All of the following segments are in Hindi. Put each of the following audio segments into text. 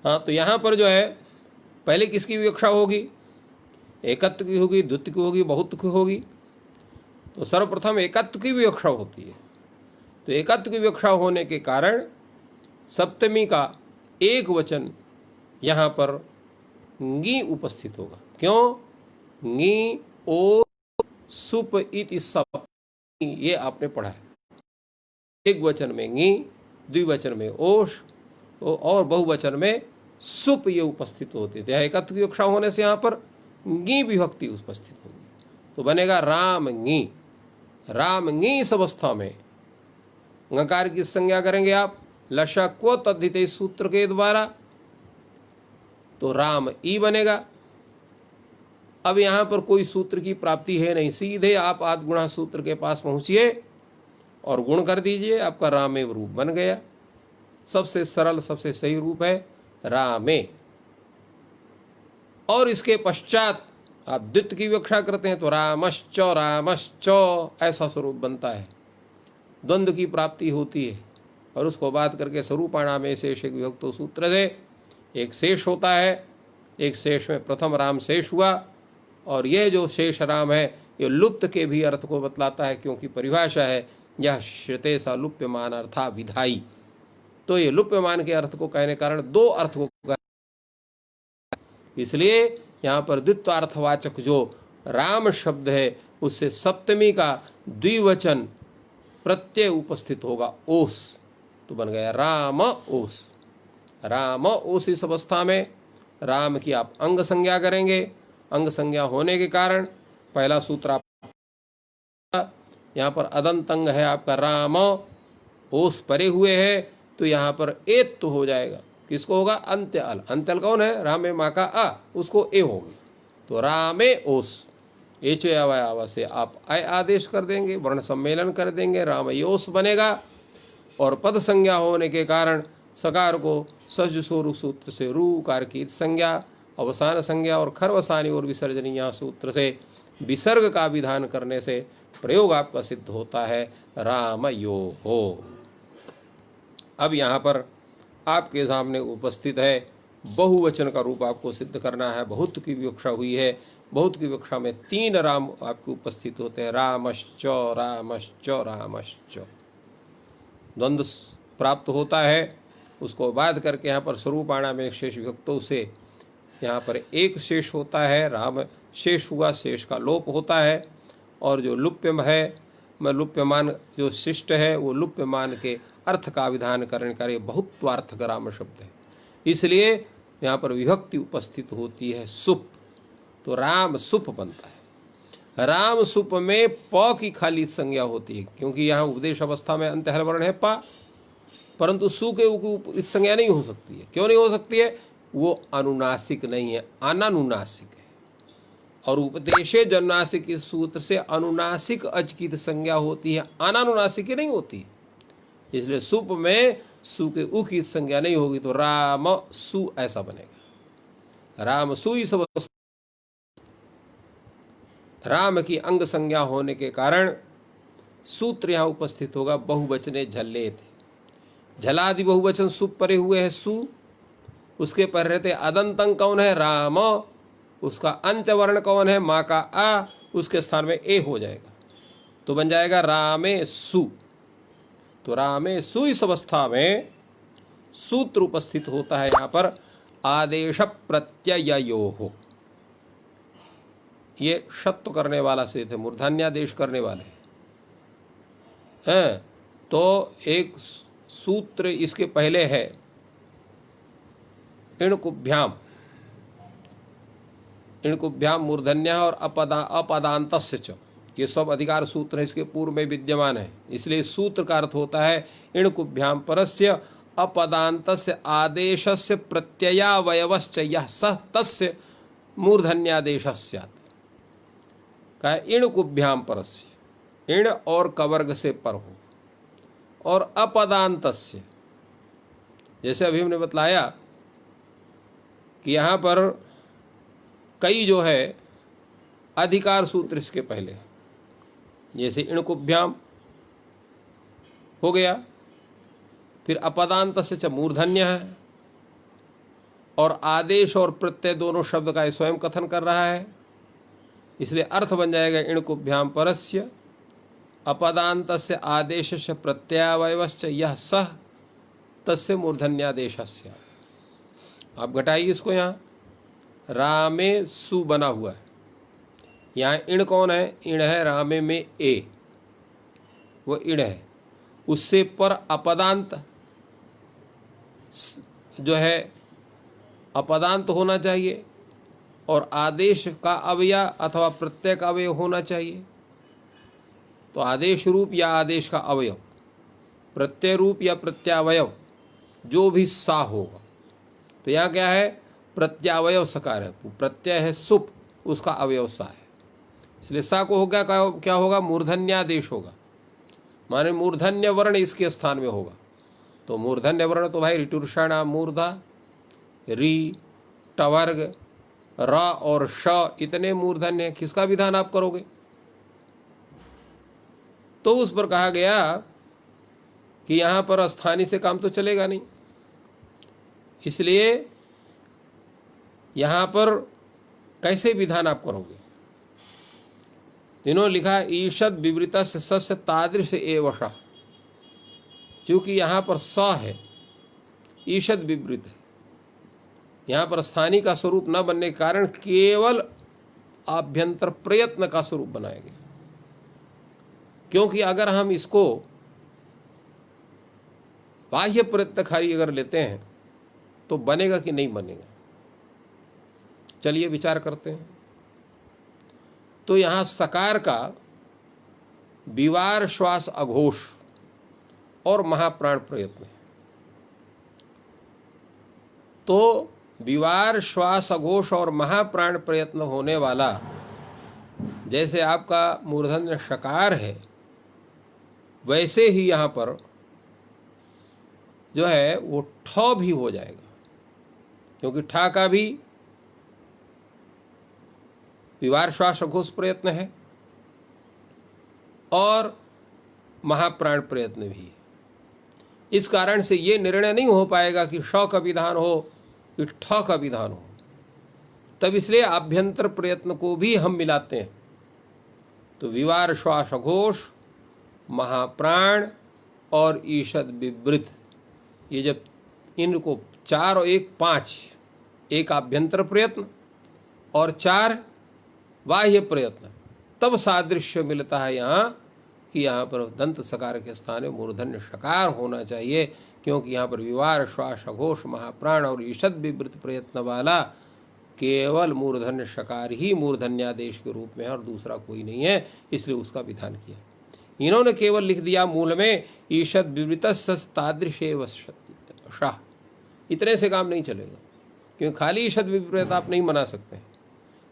हाँ, तो यहाँ पर जो है पहले किसकी विवक्षा होगी? एकत्व की होगी, द्वित्व की होगी, बहुत्व की होगी। तो सर्वप्रथम एकत्व की विवक्षा होती है। तो एकत्व की विवक्षा होने के कारण सप्तमी का एक वचन यहाँ पर ङी उपस्थित होगा। क्यों? ङी ओ सुप इति सप, ये आपने पढ़ा है। एक वचन में ङी, द्विवचन में ओष और बहुवचन में सुप, ये उपस्थित होते थे। एकत्व की विवक्षा होने से यहाँ पर ङी विभक्ति उपस्थित होगी, तो बनेगा राम ङी। राम ङी इस अवस्था में ङकार की संज्ञा करेंगे आप लशक्व तद्धित सूत्र के द्वारा, तो राम ई बनेगा। अब यहां पर कोई सूत्र की प्राप्ति है नहीं, सीधे आप आद गुणा सूत्र के पास पहुंचिए और गुण कर दीजिए, आपका रामेव रूप बन गया। सबसे सरल, सबसे सही रूप है रामे। और इसके पश्चात आप द्वित्व की विवक्षा करते हैं तो रामश्च रामश्च, ऐसा स्वरूप बनता है। द्वंद्व की प्राप्ति होती है और उसको बात करके स्वरूपाणाम में शेष एक विभक्तो सूत्र से एक शेष होता है। एक शेष में प्रथम राम शेष हुआ, और यह जो शेष राम है ये लुप्त के भी अर्थ को बतलाता है, क्योंकि परिभाषा है यह श्रुते सा लुप्यमान अर्था विधाई। तो ये लुप्यमान के अर्थ को कहने कारण दो अर्थ को इसलिए यहाँ पर द्वित्वार्थवाचक जो राम शब्द है उससे सप्तमी का द्विवचन प्रत्यय उपस्थित होगा ओस, तो बन गया राम ओस। राम ओस इस अवस्था में राम की आप अंग संज्ञा करेंगे। अंग संज्ञा होने के कारण पहला सूत्र आप यहाँ पर अदंत अंग है आपका राम, ओस परे हुए है, तो यहाँ पर एत तो हो जाएगा। किसको होगा? अंत्य अल। अंत्य अल कौन है? रामे माँ का आ, उसको ए होगी, तो रामे ओस। एच आवा से आप आय आदेश कर देंगे, वर्ण सम्मेलन कर देंगे, राम योस बनेगा। और पद संज्ञा होने के कारण सकार को सज सोरु सूत्र से रू कार की संज्ञा, अवसान संज्ञा और खरवसानी और विसर्जनीय सूत्र से विसर्ग का विधान करने से प्रयोग आपका सिद्ध होता है राम यो हो। अब यहाँ पर आपके सामने उपस्थित है बहुवचन का रूप आपको सिद्ध करना है। बहुत की विवक्षा हुई है, बहुत की विवक्षा में तीन राम आपके उपस्थित होते हैं, रामश्च रामश्च रामश्च। द्वंद्व प्राप्त होता है, उसको बाध करके यहाँ पर स्वरूपाणा में एक शेष विभक्तों से यहाँ पर एक शेष होता है, राम शेष हुआ, शेष का लोप होता है। और जो लुप्य है, लुप्यमान जो शिष्ट है वो लुप्यमान के अर्थ का विधान करने का बहुत्वार्थक राम शब्द है, इसलिए यहाँ पर विभक्ति उपस्थित होती है सुप, तो राम सुप बनता है। राम सुप में प की खाली संज्ञा होती है, क्योंकि यहाँ उपदेश अवस्था में अंत हल वर्ण है पा, परंतु सु के संज्ञा नहीं हो सकती है। क्यों नहीं हो सकती है? वो अनुनासिक नहीं है, अनानुनासिक है। और उपदेशे जन्नासिक इस सूत्र से अनुनासिक अच की संज्ञा होती है, अनानुनासिक नहीं होती। इसलिए सुप में सु के उ की संज्ञा नहीं होगी, तो राम सु ऐसा बनेगा। राम सु इस राम की अंग संज्ञा होने के कारण सूत्र यहाँ उपस्थित होगा बहुवचने झल्ले थे। झलादि बहुवचन सुप परे हुए है सु, उसके पर रहते अदंत अंग कौन है? राम, उसका अंत्य वर्ण कौन है? माँ का आ, उसके स्थान में ए हो जाएगा, तो बन जाएगा रामे सु। तो रामे सु इस अवस्था में सूत्र उपस्थित होता है यहाँ पर आदेश प्रत्ययो हो। ये शत्व करने वाला से थे, मूर्धन्यादेश करने वाले हैं। तो एक सूत्र इसके पहले है इणकुभ्याम, इणकुभ्याम मूर्धन्य और अपदांतस्य च, ये सब अधिकार सूत्र है, इसके पूर्व में विद्यमान है। इसलिए सूत्र का अर्थ होता है इणकुभ्याम परस्य अपदांतस्य आदेशस्य प्रत्ययावयवश्च यह सह तस्य मूर्धन्यादेशस्यात्। का इणकुभ्याम परस्य, इण और कवर्ग से पर हो, और अपदांतस्य, जैसे अभी हमने बतलाया कि यहाँ पर कई जो है अधिकार सूत्र इसके पहले, जैसे इणकुभ्याम हो गया, फिर अपदांत से मूर्धन्य है, और आदेश और प्रत्यय दोनों शब्द का स्वयं कथन कर रहा है, इसलिए अर्थ बन जाएगा इणकुभ्याम परस्य अपदान्तस्य आदेशस्य प्रत्ययावयवश्च यह सह तस्य मूर्धन्यादेशस्य। आप घटाइए इसको, यहाँ रामे सु बना हुआ है, यहाँ इण कौन है? इण है रामे में ए, वो इण है, उससे पर अपदांत जो है अपदांत होना चाहिए और आदेश का अवयव अथवा प्रत्यय का अवयव होना चाहिए। तो आदेश रूप या आदेश का अवयव, प्रत्यय रूप या प्रत्यावयव, जो भी सा होगा। तो यहाँ क्या है? प्रत्यावयव सकार है, प्रत्यय है सुप, उसका अवयव सा है, इसलिए सा को होगा क्या होगा? मूर्धन्यादेश होगा, माने मूर्धन्य वर्ण इसके स्थान में होगा। तो मूर्धन्य वर्ण तो भाई ऋटुर्षाणाम मूर्धा, री, टवर्ग, र और श इतने मूर्धन्य है, किसका विधान आप करोगे? तो उस पर कहा गया कि यहां पर स्थानी से काम तो चलेगा नहीं, इसलिए यहां पर कैसे विधान आप करोगे? इन्होंने लिखा ईषद विवृत सस्य तादृश एवश, क्योंकि यहां पर स है, ईषद विवृत है, यहां पर स्थानी का स्वरूप न बनने के कारण केवल आभ्यंतर प्रयत्न का स्वरूप बनाया गया। क्योंकि अगर हम इसको बाह्य प्रयत्नकारी अगर लेते हैं तो बनेगा कि नहीं बनेगा, चलिए विचार करते हैं। तो यहां सकार का विवार श्वास अघोष और महाप्राण प्रयत्न है। तो विवार श्वास अघोष और महाप्राण प्रयत्न होने वाला, जैसे आपका मूर्धन्य शकार है, वैसे ही यहां पर जो है वो ठ भी हो जाएगा, क्योंकि ठा का भी विवार श्वास अघोष प्रयत्न है और महाप्राण प्रयत्न भी है। इस कारण से ये निर्णय नहीं हो पाएगा कि श का विधान हो कि ठ का विधान हो, तब इसलिए आभ्यंतर प्रयत्न को भी हम मिलाते हैं। तो विवार श्वास अघोष, महाप्राण और ईषद विवृत, ये जब इनको 4 और 1 5, एक आभ्यंतर प्रयत्न और 4 बाह्य प्रयत्न, तब सादृश्य मिलता है यहाँ कि यहाँ पर दंत सकार के स्थान में मूर्धन्य शकार होना चाहिए, क्योंकि यहाँ पर विवार श्वास अघोष महाप्राण और ईषद विवृत प्रयत्न वाला केवल मूर्धन्य शकार ही मूर्धन्यादेश के रूप में है और दूसरा कोई नहीं है, इसलिए उसका विधान किया। इन्होंने केवल लिख दिया मूल में ईषद विवृत तादृशेव शाह, इतने से काम नहीं चलेगा, क्योंकि खाली ईषद विवृत आप नहीं बना सकते,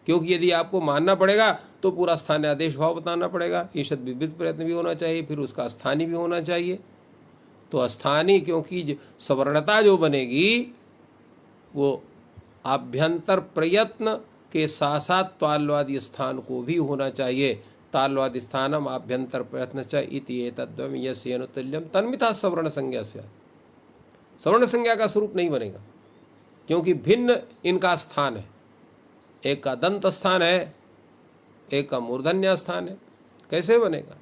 क्योंकि यदि आपको मानना पड़ेगा तो पूरा स्थानीय आदेश भाव बताना पड़ेगा, ईषद विवृत प्रयत्न भी होना चाहिए, फिर उसका स्थानीय भी होना चाहिए। तो स्थानीय, क्योंकि सवर्णता जो बनेगी वो आभ्यंतर प्रयत्न के साथ साथ ताल्वादि स्थान को भी होना चाहिए। ताल्वादि स्थानम आभ्यंतर प्रयत्न च इति एतद्वयम् यस्य अनुतुल्यम तन्मिता सवर्ण संज्ञा से, सवर्ण संज्ञा का स्वरूप नहीं बनेगा, क्योंकि भिन्न इनका स्थान है, एक का दंत स्थान है, एक का मूर्धन्य स्थान है, कैसे बनेगा?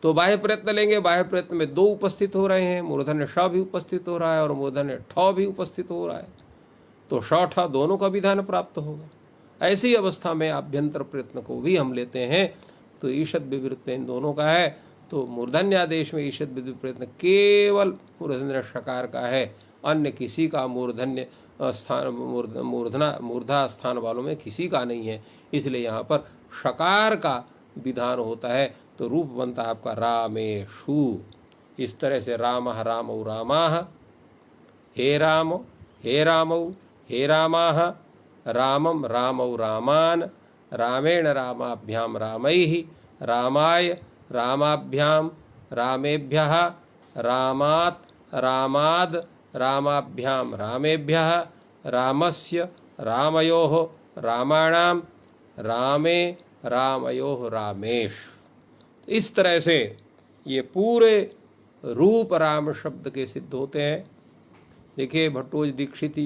तो बाह्य प्रयत्न लेंगे, बाह्य प्रयत्न में 2 उपस्थित हो रहे हैं, मूर्धन्य श भी उपस्थित हो रहा है और मूर्धन्य ठ भी उपस्थित हो रहा है, तो श ठ दोनों का विधान प्राप्त होगा। ऐसी अवस्था में आभ्यंतर प्रयत्न को भी हम लेते हैं, तो ईषद विवृत इन दोनों का है। तो मूर्धन्यादेश में ईषद विवृत प्रयत्न केवल मूर्धन्य शकार का है, अन्य किसी का मूर्धन्य स्थान मूर्धा स्थान वालों में किसी का नहीं है, इसलिए यहाँ पर शकार का विधान होता है। तो रूप बनता है आपका रामेषु। इस तरह से रामः रामौ रामाः, हे राम हे रामौ हे रामाः, रामं रामौ रामान्, रामेण रामाभ्याम रामैः, रामाय रामाभ्याम रामेभ्यः, रामात् रामाद् रामाभ्याम रामेभ्यः, रामस्य रामयोः रामाणां, रामे रामयोः रामेश। इस तरह से ये पूरे रूप राम शब्द के सिद्ध होते हैं। देखिए भट्टोजी दीक्षित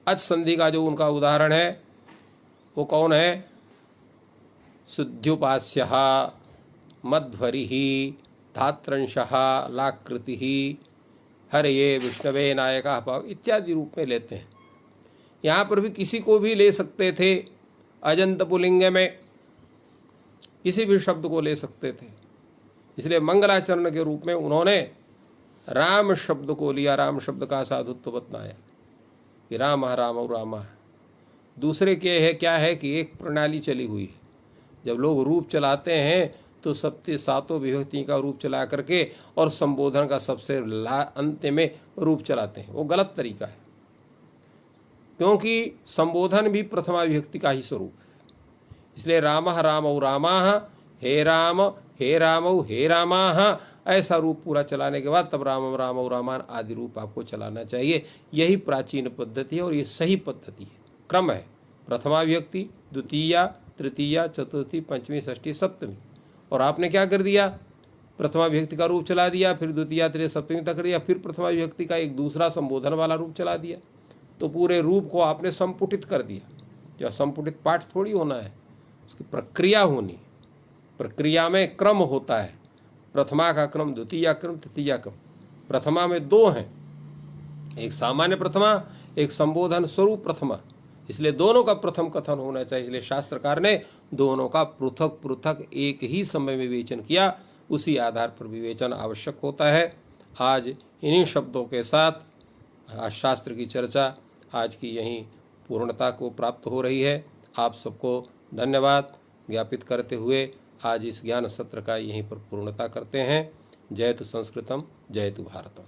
अच संधि का जो उनका उदाहरण है वो कौन है? शुद्ध्युपास्यः, मध्वरिः, धात्रंशः, लाकृतिः, हरये विष्णवे नायकः भाव इत्यादि रूप में लेते हैं। यहाँ पर भी किसी को भी ले सकते थे, अजंत पुलिंग में किसी भी शब्द को ले सकते थे, इसलिए मंगलाचरण के रूप में उन्होंने राम शब्द को लिया। राम शब्द का साधुत्व बतलाया कि राम राम राम। दूसरे के है क्या है कि एक प्रणाली चली हुई है, जब लोग रूप चलाते हैं तो सातों विभक्ति का रूप चला करके और संबोधन का सबसे अंत में रूप चलाते हैं, वो गलत तरीका है, क्योंकि संबोधन भी प्रथमा विभक्ति का ही स्वरूप है। इसलिए रामः रामौ रामाः, हे राम हे रामौ हे रामाः, ऐसा रूप पूरा चलाने के बाद तब रामम रामौ रामान आदि रूप आपको चलाना चाहिए। यही प्राचीन पद्धति है और ये सही पद्धति है, क्रम है। प्रथमा विभक्ति, द्वितीया, तृतीया, चतुर्थी, पंचमी, षष्ठी, सप्तमी, और आपने क्या कर दिया? प्रथमा विभक्ति का रूप चला दिया, फिर द्वितीया, तृतीया, सप्तमी तक कर दिया, फिर प्रथमा विभक्ति का एक दूसरा संबोधन वाला रूप चला दिया, तो पूरे रूप को आपने संपुटित कर दिया। जो संपुटित पाठ थोड़ी होना है, उसकी प्रक्रिया होनी। प्रक्रिया में क्रम होता है, प्रथमा का क्रम, द्वितीया क्रम, तृतीया क्रम। प्रथमा में दो हैं, एक सामान्य प्रथमा, एक संबोधन स्वरूप प्रथमा, इसलिए दोनों का प्रथम कथन होना चाहिए। इसलिए शास्त्रकार ने दोनों का पृथक पृथक एक ही समय में विवेचन किया, उसी आधार पर विवेचन आवश्यक होता है। आज इन्हीं शब्दों के साथ आज शास्त्र की चर्चा आज की यहीं पूर्णता को प्राप्त हो रही है। आप सबको धन्यवाद ज्ञापित करते हुए आज इस ज्ञान सत्र का यहीं पर पूर्णता करते हैं। जयतु संस्कृतम, जयतु भारतम।